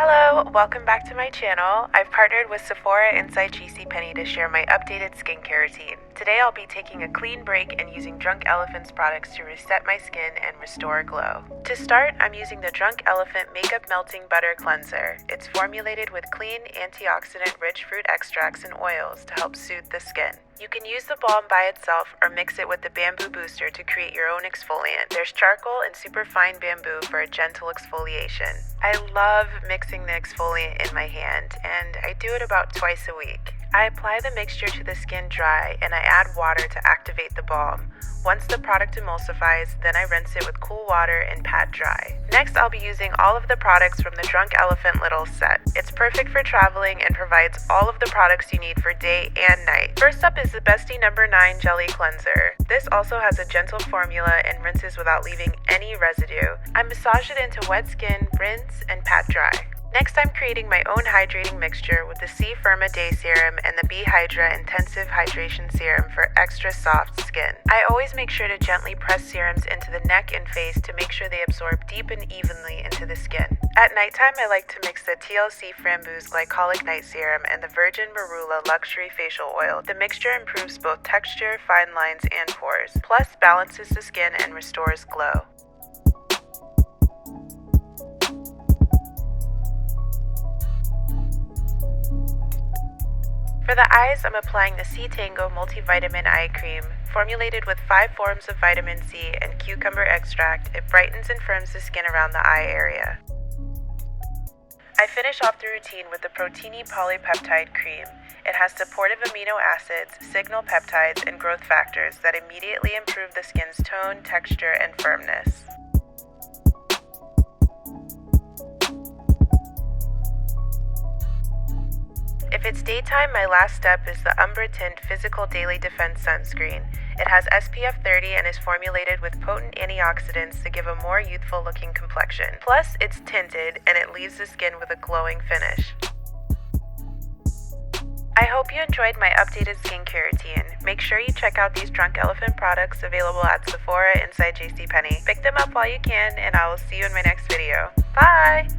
Hello, welcome back to my channel. I've partnered with Sephora inside JCPenney to share my updated skincare routine. Today I'll be taking a clean break and using Drunk Elephant's products to reset my skin and restore glow. To start, I'm using the Drunk Elephant Makeup Melting Butter Cleanser. It's formulated with clean, antioxidant-rich fruit extracts and oils to help soothe the skin. You can use the balm by itself or mix it with the bamboo booster to create your own exfoliant. There's charcoal and superfine bamboo for a gentle exfoliation. I love mixing the exfoliant in my hand, and I do it about twice a week. I apply the mixture to the skin dry, and I add water to activate the balm. Once the product emulsifies, then I rinse it with cool water and pat dry. Next, I'll be using all of the products from the Drunk Elephant Little set. It's perfect for traveling and provides all of the products you need for day and night. First up is the Bestie No. 9 Jelly Cleanser. This also has a gentle formula and rinses without leaving any residue. I massage it into wet skin, rinse, and pat dry. Next, I'm creating my own hydrating mixture with the C Firma Day Serum and the B Hydra Intensive Hydration Serum for extra soft skin. I always make sure to gently press serums into the neck and face to make sure they absorb deep and evenly into the skin. At nighttime, I like to mix the TLC Framboos Glycolic Night Serum and the Virgin Marula Luxury Facial Oil. The mixture improves both texture, fine lines, and pores, plus balances the skin and restores glow. For the eyes, I'm applying the C Tango Multivitamin Eye Cream. Formulated with 5 forms of vitamin C and cucumber extract, it brightens and firms the skin around the eye area. I finish off the routine with the Proteini Polypeptide Cream. It has supportive amino acids, signal peptides, and growth factors that immediately improve the skin's tone, texture, and firmness. If it's daytime, my last step is the Umbra Tint Physical Daily Defense Sunscreen. It has SPF 30 and is formulated with potent antioxidants to give a more youthful looking complexion. Plus, it's tinted and it leaves the skin with a glowing finish. I hope you enjoyed my updated skincare routine. Make sure you check out these Drunk Elephant products available at Sephora inside JCPenney. Pick them up while you can, and I will see you in my next video. Bye!